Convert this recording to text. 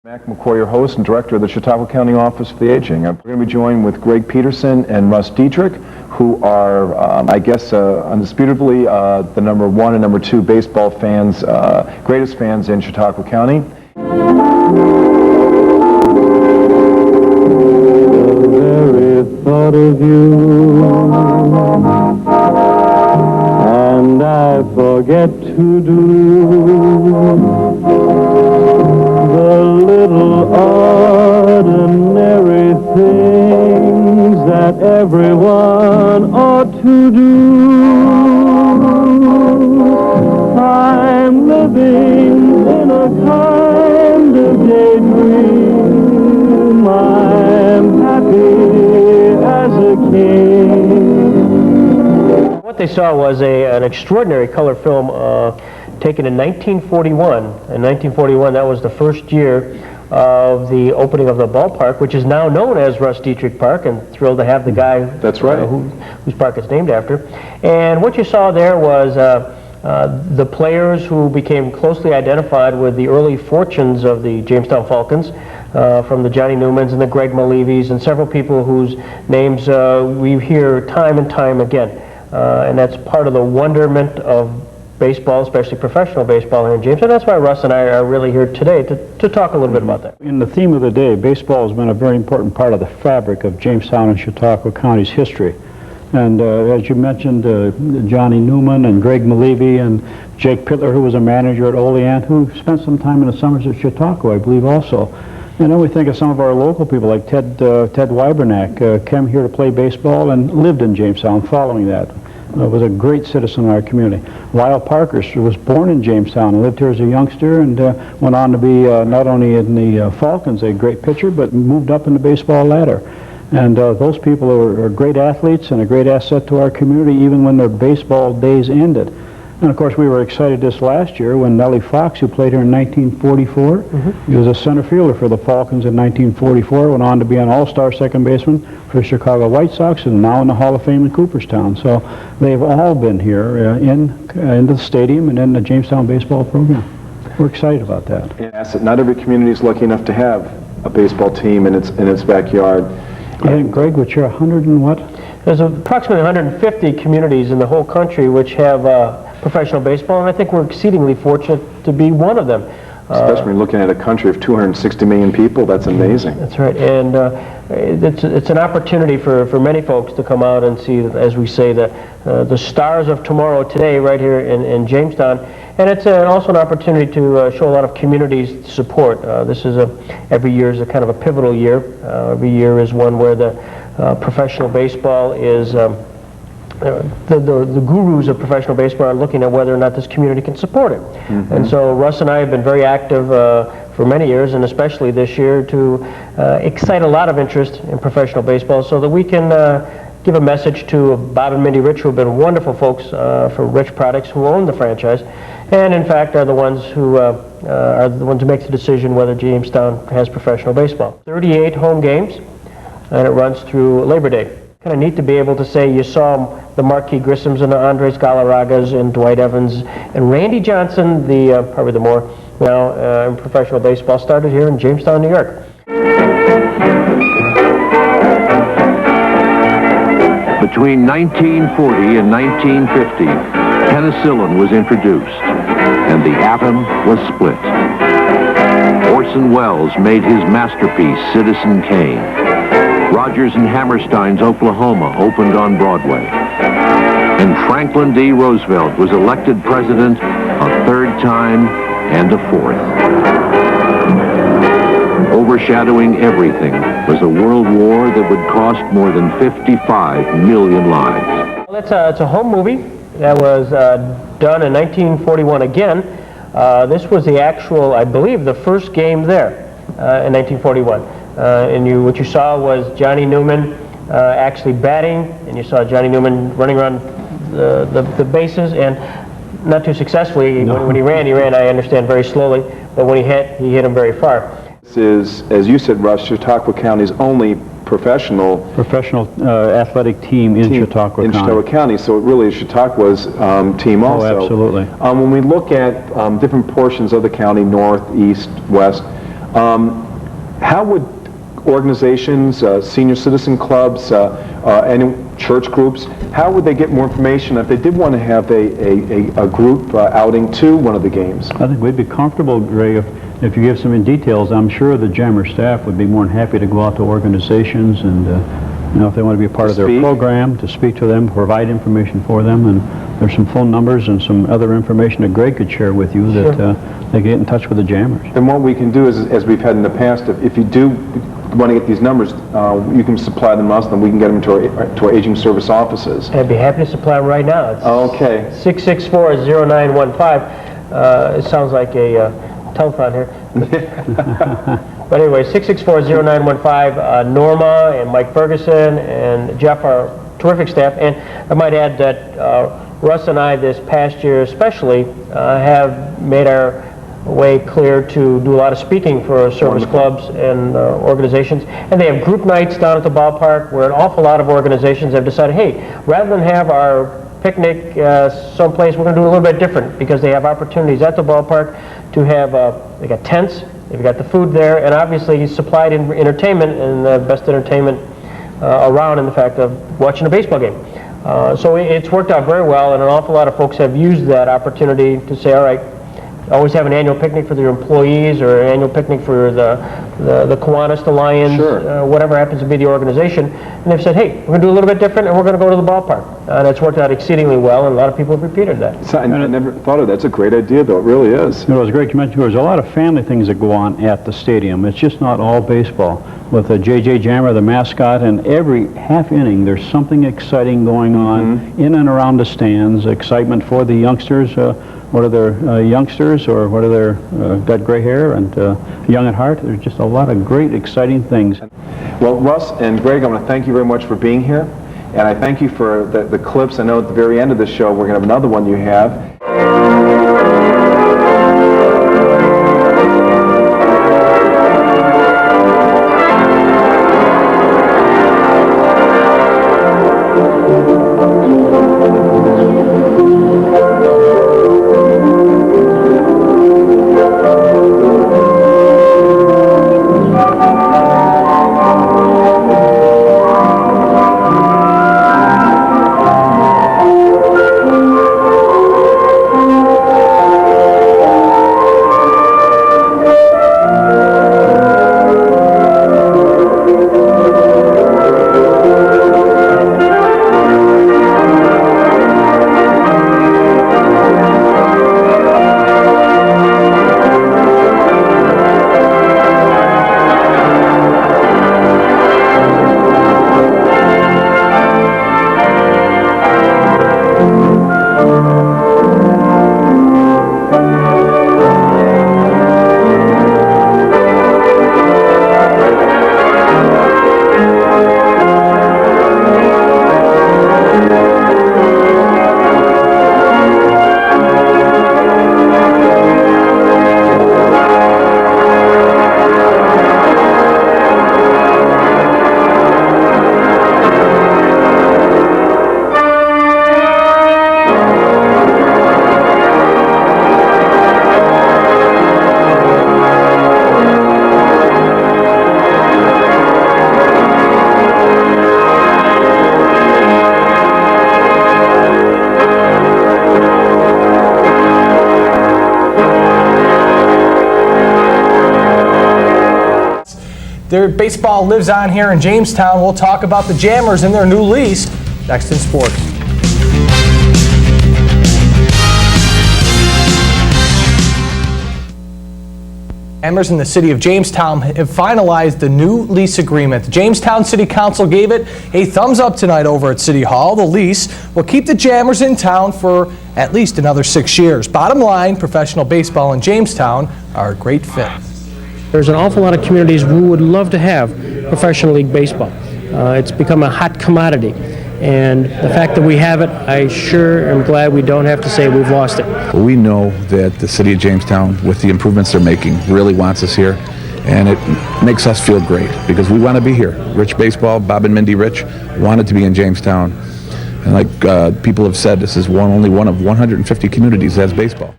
Mac McCoy, your host and director of the Chautauqua County Office for the Aging. I'm going to be joined with Greg Peterson and Russ Diethrick, who are, I guess, undisputably the number one and number two baseball fans, greatest fans in Chautauqua County. The very thought of you, and I forget to do the little ordinary things that everyone ought to do. I'm living in a kind of daydream. I'm happy as a king. What they saw was an extraordinary color film taken in 1941. In 1941, that was the first year of the opening of the ballpark, which is now known as Russ Diethrick Park, and thrilled to have the guy That's right. Whose park it's named after. And what you saw there was the players who became closely identified with the early fortunes of the Jamestown Falcons, from the Johnny Newmans and the Greg Malevis and several people whose names we hear time and time again. And that's part of the wonderment of baseball, especially professional baseball here in Jamestown. That's why Russ and I are really here today to talk a little bit about that. In the theme of the day, baseball has been a very important part of the fabric of Jamestown and Chautauqua County's history. And as you mentioned, Johnny Newman and Greg Malevi and Jake Pitler, who was a manager at Olean, who spent some time in the summers at Chautauqua, I believe, also. And then we think of some of our local people like Ted Wybernack, came here to play baseball and lived in Jamestown following that. Was a great citizen in our community. Lyle Parkhurst was born in Jamestown and lived here as a youngster, and went on to be not only in the Falcons, a great pitcher, but moved up in the baseball ladder. And those people are great athletes and a great asset to our community, even when their baseball days ended. And of course, we were excited this last year when Nellie Fox, who played here in 1944, he was a center fielder for the Falcons in 1944, went on to be an all-star second baseman for the Chicago White Sox, and now in the Hall of Fame in Cooperstown. So they've all been here in the stadium and in the Jamestown baseball program. We're excited about that. Not every community is lucky enough to have a baseball team in its backyard. I think, Greg, which you're 100 and what? There's approximately 150 communities in the whole country which have professional baseball, and I think we're exceedingly fortunate to be one of them. Especially when you're looking at a country of 260 million people, that's amazing. That's right, and it's an opportunity for many folks to come out and see, as we say, the stars of tomorrow today right here in Jamestown. And it's also an opportunity to show a lot of community support. This is every year is a kind of a pivotal year. Every year is one where the professional baseball is the gurus of professional baseball are looking at whether or not this community can support it. And so Russ and I have been very active for many years, and especially this year, to excite a lot of interest in professional baseball so that we can give a message to Bob and Mindy Rich, who have been wonderful folks for Rich Products, who own the franchise, and in fact are the ones who make the decision whether Jamestown has professional baseball. 38 home games, and it runs through Labor Day. Kind of neat to be able to say you saw the Marquis Grissams and the Andres Galarragas and Dwight Evans and Randy Johnson, probably the more now in professional baseball, started here in Jamestown, New York. Between 1940 and 1950, penicillin was introduced, and the atom was split. Orson Welles made his masterpiece, Citizen Kane. Rodgers and Hammerstein's Oklahoma opened on Broadway. And Franklin D. Roosevelt was elected president a third time and a fourth. Overshadowing everything was a world war that would cost more than 55 million lives. Well, it's a home movie that was done in 1941 again. This was the actual, I believe, the first game there in 1941. And what you saw was Johnny Newman actually batting, and you saw Johnny Newman running around the bases, and not too successfully. When he ran, I understand, very slowly, but when he hit him very far. This is, as you said, Russ, Chautauqua County's only professional athletic team in Chautauqua County. So it really is Chautauqua's team also. Oh, absolutely. When we look at different portions of the county, north, east, west, How would organizations, senior citizen clubs, any church groups, how would they get more information if they did want to have a group outing to one of the games? I think we'd be comfortable, Ray, if you give some details. I'm sure the Jammer staff would be more than happy to go out to organizations and, you know, if they want to be a part of their program, to speak to them, provide information for them, and there's some phone numbers and some other information that Greg could share with you that they can get in touch with the Jammers. And what we can do is, as we've had in the past, if you do want to get these numbers, you can supply them to us, and we can get them to our aging service offices. I'd be happy to supply them right now. It's okay. 664-0915. It sounds like a telephone here. But anyway, 664-0915. Norma and Mike Ferguson and Jeff are terrific staff. And I might add that Russ and I, this past year especially, have made our way clear to do a lot of speaking for service clubs and organizations. And they have group nights down at the ballpark where an awful lot of organizations have decided, hey, rather than have our picnic someplace, we're going to do a little bit different, because they have opportunities at the ballpark to have, they got tents, they've got the food there, and obviously supplied entertainment, and the best entertainment around in the fact of watching a baseball game. So it's worked out very well, and an awful lot of folks have used that opportunity to say, all right, always have an annual picnic for their employees, or an annual picnic for the Kiwanis, the Lions, whatever happens to be the organization. And they've said, hey, we're going to do a little bit different, and we're going to go to the ballpark. And it's worked out exceedingly well, and a lot of people have repeated that. So, I never thought of that. That's a great idea, though. It really is. You know, it was great to mention there's a lot of family things that go on at the stadium. It's just not all baseball. With the J.J. Jammer, the mascot, and every half inning there's something exciting going on in and around the stands. Excitement for the youngsters. What are their youngsters, or what are their got gray hair and young at heart? There's just a lot of great, exciting things. Well, Russ and Greg, I want to thank you very much for being here, and I thank you for the clips. I know at the very end of the show we're going to have another one you have. Their baseball lives on here in Jamestown. We'll talk about the Jammers and their new lease next in sports. Jammers in the city of Jamestown have finalized the new lease agreement. The Jamestown City Council gave it a thumbs up tonight over at City Hall. The lease will keep the Jammers in town for at least another 6 years. Bottom line, professional baseball in Jamestown are a great fit. There's an awful lot of communities who would love to have professional league baseball. It's become a hot commodity, and the fact that we have it, I sure am glad we don't have to say we've lost it. We know that the city of Jamestown, with the improvements they're making, really wants us here, and it makes us feel great because we want to be here. Rich Baseball, Bob and Mindy Rich, wanted to be in Jamestown, and like people have said, this is only one of 150 communities that has baseball.